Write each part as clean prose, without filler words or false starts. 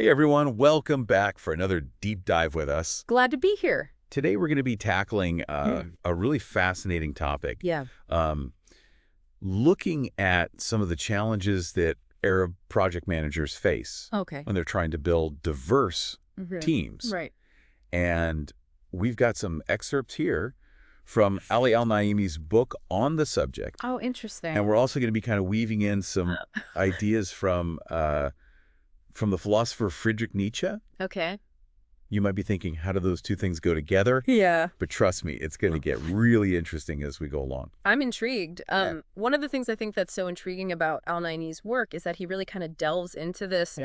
Hey everyone, welcome back for another deep dive with us. Glad to be here. Today we're going to be tackling a really fascinating topic. Yeah. Um, Looking at some of the challenges that Arab project managers face Okay. when they're trying to build diverse Okay. teams. Right. And we've got some excerpts here from Ali Al-Naimi's book on the subject. Oh, interesting. And we're also going to be kind of weaving in some ideas from the philosopher Friedrich Nietzsche. Okay. You might be thinking, how do those two things go together? Yeah. But trust me, it's going to get really interesting as we go along. I'm intrigued. Yeah. One of the things I think that's so intriguing about Al-Naimi's work is that he really kind of delves into this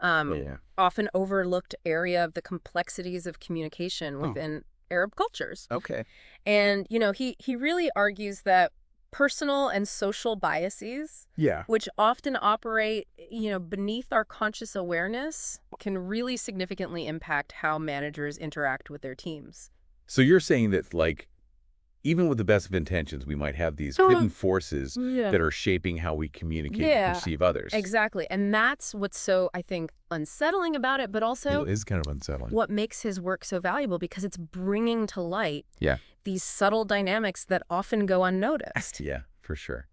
often overlooked area of the complexities of communication within Arab cultures. Okay. And, he really argues that personal and social biases, which often operate, beneath our conscious awareness, can really significantly impact how managers interact with their teams. So you're saying that, like, even with the best of intentions, we might have these hidden forces that are shaping how we communicate and perceive others. Exactly. And that's what's so, I think, unsettling about it, but also It is kind of unsettling. what makes his work so valuable, because it's bringing to light these subtle dynamics that often go unnoticed. Yeah, for sure.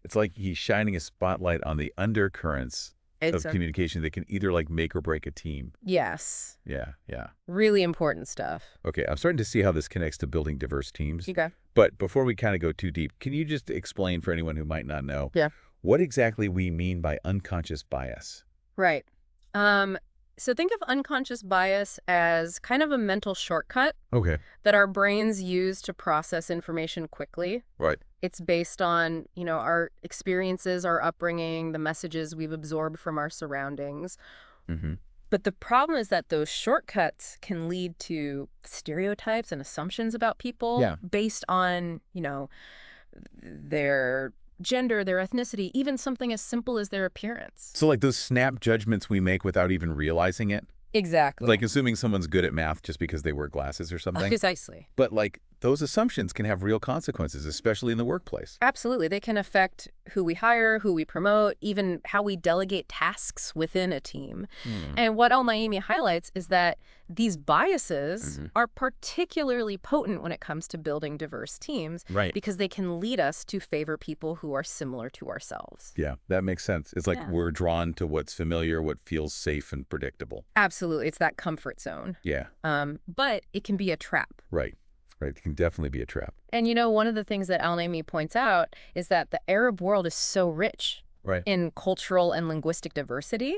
It's like he's shining a spotlight on the undercurrents of communication that can either like make or break a team. Yes. Yeah. Really important stuff. Okay, I'm starting to see how this connects to building diverse teams. Okay. But before we kind of go too deep, can you just explain for anyone who might not know what exactly we mean by unconscious bias? Right. So think of unconscious bias as kind of a mental shortcut that our brains use to process information quickly. Right. It's based on, our experiences, our upbringing, the messages we've absorbed from our surroundings. Mm-hmm. But the problem is that those shortcuts can lead to stereotypes and assumptions about people based on, their gender, their ethnicity, even something as simple as their appearance. So like those snap judgments we make without even realizing it? Exactly. Like assuming someone's good at math just because they wear glasses or something? Precisely. But like those assumptions can have real consequences, especially in the workplace. Absolutely. They can affect who we hire, who we promote, even how we delegate tasks within a team. And what Al-Naimi highlights is that these biases are particularly potent when it comes to building diverse teams, because they can lead us to favor people who are similar to ourselves. Yeah, that makes sense. It's like we're drawn to what's familiar, what feels safe and predictable. Absolutely. It's that comfort zone. Yeah. But it can be a trap. Right. It can definitely be a trap. And, one of the things that Al-Naimi points out is that the Arab world is so rich in cultural and linguistic diversity.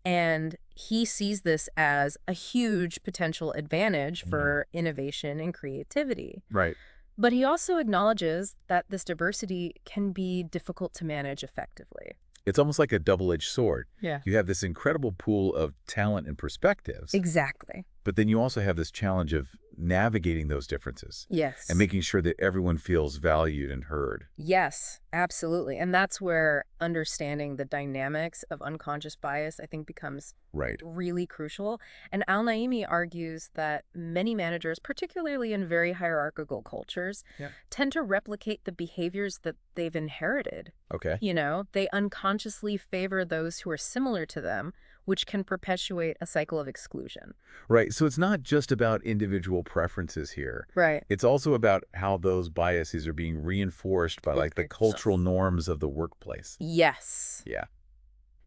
And he sees this as a huge potential advantage for innovation and creativity. Right. But he also acknowledges that this diversity can be difficult to manage effectively. It's almost like a double-edged sword. Yeah. You have this incredible pool of talent and perspectives. Exactly. But then you also have this challenge of navigating those differences. Yes. And making sure that everyone feels valued and heard. Yes, absolutely. And that's where understanding the dynamics of unconscious bias, I think, becomes really crucial. And Al-Naimi argues that many managers, particularly in very hierarchical cultures, tend to replicate the behaviors that they've inherited. Okay. They unconsciously favor those who are similar to them, which can perpetuate a cycle of exclusion. Right. So it's not just about individual preferences here. Right. It's also about how those biases are being reinforced by like the cultural norms of the workplace. Yes. Yeah.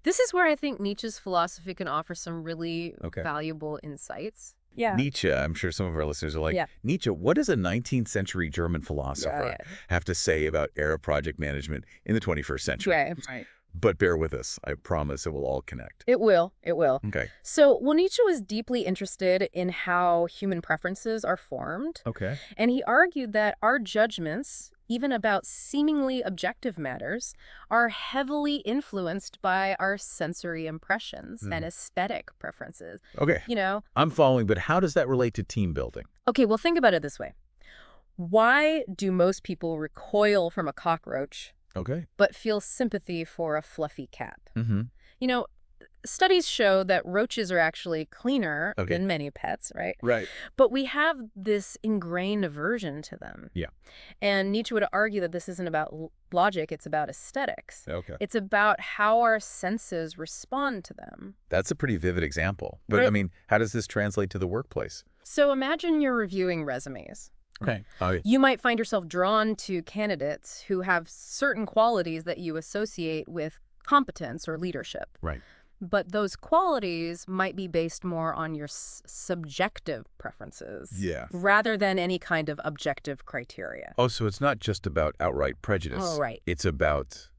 This is where I think Nietzsche's philosophy can offer some really valuable insights. Yeah. Nietzsche, I'm sure some of our listeners are like, Nietzsche, what does a 19th century German philosopher have to say about Arab project management in the 21st century? Right. But bear with us. I promise it will all connect. It will. Okay. So, Nietzsche was deeply interested in how human preferences are formed. Okay. And he argued that our judgments, even about seemingly objective matters, are heavily influenced by our sensory impressions and aesthetic preferences. Okay. I'm following, but how does that relate to team building? Okay, well, think about it this way. Why do most people recoil from a cockroach but feel sympathy for a fluffy cat? studies show that roaches are actually cleaner Okay. than many pets, right? Right. But we have this ingrained aversion to them. Yeah. And Nietzsche would argue that this isn't about logic, it's about aesthetics. Okay. It's about how our senses respond to them. That's a pretty vivid example. But, Right. I mean, how does this translate to the workplace? So imagine you're reviewing resumes. Okay. Oh, yeah. You might find yourself drawn to candidates who have certain qualities that you associate with competence or leadership. Right. But those qualities might be based more on your subjective preferences Yeah. rather than any kind of objective criteria. Oh, so it's not just about outright prejudice. Oh, right. It's about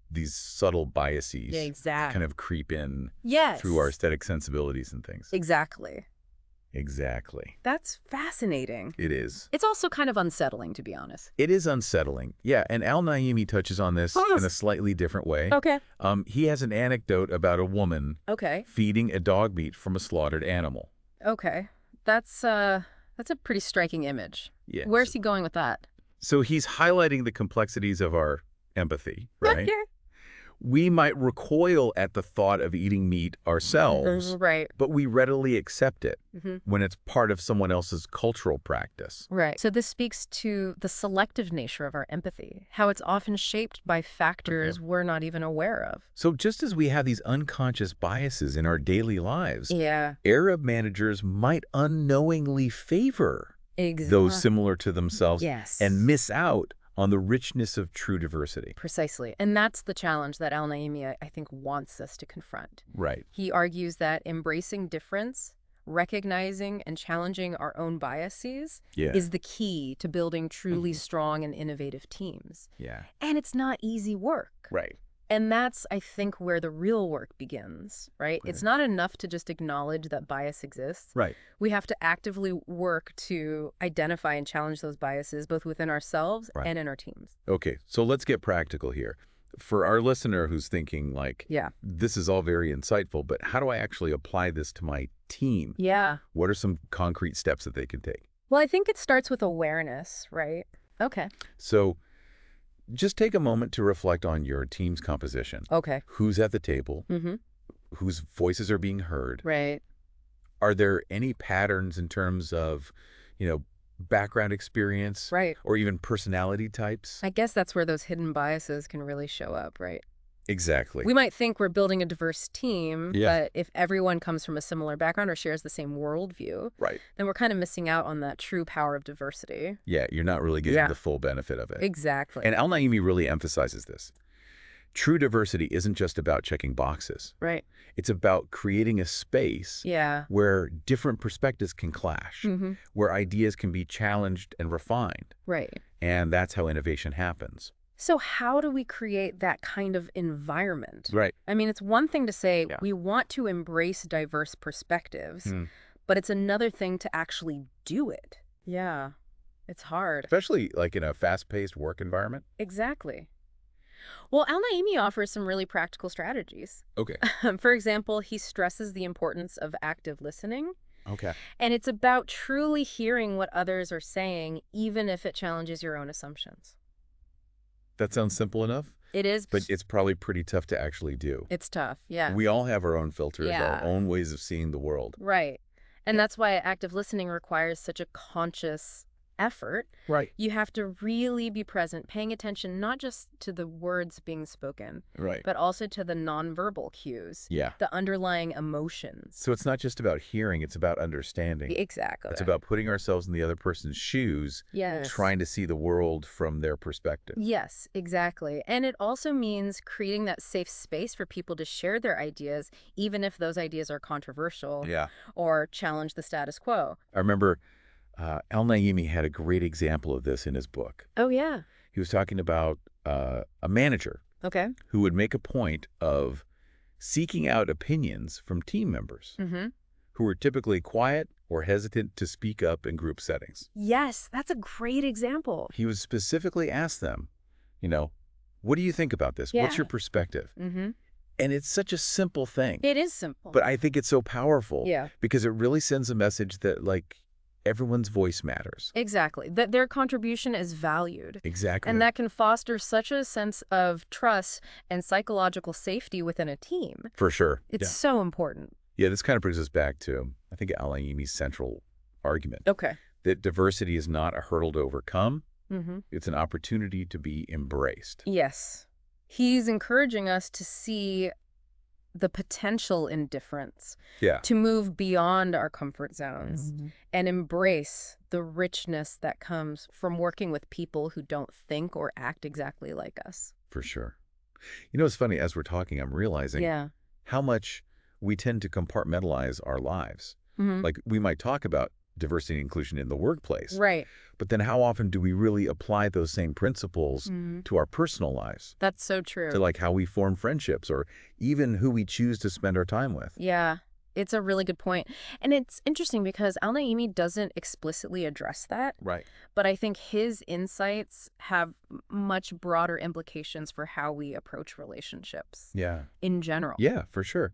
these subtle biases Yeah, exactly. kind of creep in Yes. through our aesthetic sensibilities and things. Exactly. Exactly. That's fascinating. It is. It's also kind of unsettling, to be honest. It is unsettling. Yeah, and Al-Naimi touches on this Oh, in a slightly different way. Okay. He has an anecdote about a woman Okay. feeding a dog meat from a slaughtered animal. Okay. That's a pretty striking image. Yeah. Where's he going with that? So he's highlighting the complexities of our empathy, right? Yeah. We might recoil at the thought of eating meat ourselves, Right. but we readily accept it Mhm. when it's part of someone else's cultural practice. Right. So this speaks to the selective nature of our empathy, how it's often shaped by factors we're not even aware of. So just as we have these unconscious biases in our daily lives, Yeah. Arab managers might unknowingly favor those similar to themselves Yes. and miss out on the richness of true diversity. Precisely. And that's the challenge that Al-Naimi, I think, wants us to confront. Right. He argues that embracing difference, recognizing and challenging our own biases Yeah. is the key to building truly strong and innovative teams. Yeah. And it's not easy work. Right. And that's, I think, where the real work begins, right? It's not enough to just acknowledge that bias exists. Right. We have to actively work to identify and challenge those biases, both within ourselves and in our teams. Okay, so let's get practical here. For our listener who's thinking like, Yeah. this is all very insightful, but how do I actually apply this to my team? Yeah. What are some concrete steps that they can take? Well, I think it starts with awareness, right? Okay. So just take a moment to reflect on your team's composition. Okay. Who's at the table? Mm-hmm. Whose voices are being heard? Right. Are there any patterns in terms of, background experience? Right. Or even personality types? I guess that's where those hidden biases can really show up, right? Exactly. We might think we're building a diverse team, Yeah. but if everyone comes from a similar background or shares the same worldview, Right. then we're kind of missing out on that true power of diversity. Yeah, you're not really getting the full benefit of it. Exactly. And Al-Naimi really emphasizes this. True diversity isn't just about checking boxes. Right. It's about creating a space Yeah. where different perspectives can clash, Mm-hmm. where ideas can be challenged and refined. Right. And that's how innovation happens. So how do we create that kind of environment? Right. I mean, it's one thing to say Yeah. we want to embrace diverse perspectives, Hmm. but it's another thing to actually do it. Yeah. It's hard. Especially like in a fast-paced work environment. Exactly. Well, Al-Naimi offers some really practical strategies. Okay. For example, he stresses the importance of active listening. Okay. And it's about truly hearing what others are saying, even if it challenges your own assumptions. That sounds simple enough, It is. but it's probably pretty tough to actually do. It's tough. Yeah. We all have our own filters, Yeah. our own ways of seeing the world. Right. And that's why active listening requires such a conscious effort. Right. You have to really be present, paying attention not just to the words being spoken, Right. but also to the nonverbal cues, Yeah. the underlying emotions. So it's not just about hearing, it's about understanding. Exactly. It's about putting ourselves in the other person's shoes, Yes. trying to see the world from their perspective. Yes, exactly. And it also means creating that safe space for people to share their ideas, even if those ideas are controversial Yeah. or challenge the status quo. I remember Al-Naimi had a great example of this in his book. Oh, yeah. He was talking about a manager Okay. who would make a point of seeking out opinions from team members Mm-hmm. who were typically quiet or hesitant to speak up in group settings. Yes, that's a great example. He would specifically ask them, what do you think about this? What's Yeah. your perspective? Mm-hmm. And it's such a simple thing. It is simple. But I think it's so powerful Yeah. because it really sends a message that, everyone's voice matters. Exactly. That their contribution is valued. Exactly. And that can foster such a sense of trust and psychological safety within a team. For sure. It's so important. Yeah, this kind of brings us back to, I think, Al-Naimi's central argument. Okay. That diversity is not a hurdle to overcome. Mm-hmm. It's an opportunity to be embraced. Yes. He's encouraging us to see the potential in difference, to move beyond our comfort zones and embrace the richness that comes from working with people who don't think or act exactly like us. For sure. You know, it's funny, as we're talking, I'm realizing how much we tend to compartmentalize our lives. Like, we might talk about diversity and inclusion in the workplace. Right. But then how often do we really apply those same principles to our personal lives? That's so true. To like how we form friendships or even who we choose to spend our time with. Yeah, it's a really good point. And it's interesting because Al-Naimi doesn't explicitly address that. Right. But I think his insights have much broader implications for how we approach relationships. Yeah. In general. Yeah, for sure.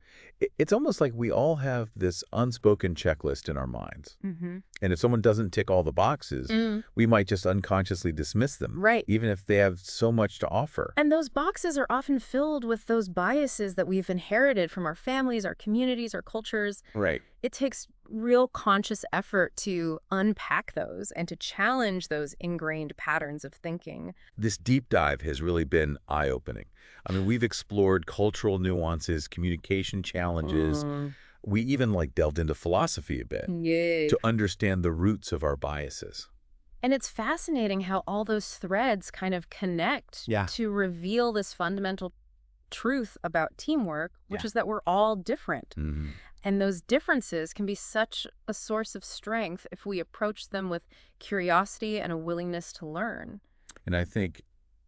It's almost like we all have this unspoken checklist in our minds. And if someone doesn't tick all the boxes, we might just unconsciously dismiss them. Right. Even if they have so much to offer. And those boxes are often filled with those biases that we've inherited from our families, our communities, our cultures. Right. It takes real conscious effort to unpack those and to challenge those ingrained patterns of thinking. This deep dive has really been eye-opening. I mean, we've explored cultural nuances, communication challenges. We even delved into philosophy a bit to understand the roots of our biases. And it's fascinating how all those threads kind of connect to reveal this fundamental truth about teamwork, which is that we're all different. And those differences can be such a source of strength if we approach them with curiosity and a willingness to learn. And I think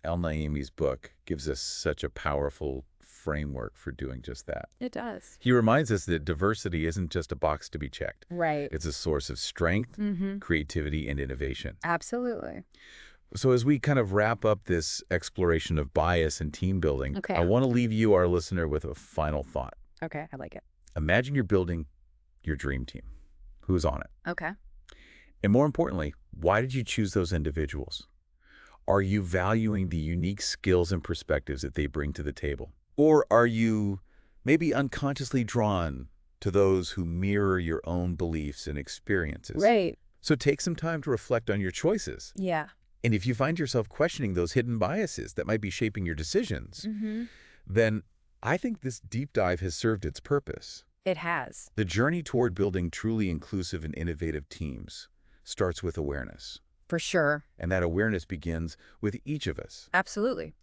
Al-Naimi's book gives us such a powerful framework for doing just that. It does. He reminds us that diversity isn't just a box to be checked. Right. It's a source of strength, creativity, and innovation. Absolutely. So as we kind of wrap up this exploration of bias and team building, I want to leave you, our listener, with a final thought. Okay, I like it. Imagine you're building your dream team. Who's on it? Okay. And more importantly, why did you choose those individuals? Are you valuing the unique skills and perspectives that they bring to the table? Or are you maybe unconsciously drawn to those who mirror your own beliefs and experiences? Right. So take some time to reflect on your choices. Yeah. And if you find yourself questioning those hidden biases that might be shaping your decisions, then I think this deep dive has served its purpose. It has. The journey toward building truly inclusive and innovative teams starts with awareness. For sure. And that awareness begins with each of us. Absolutely.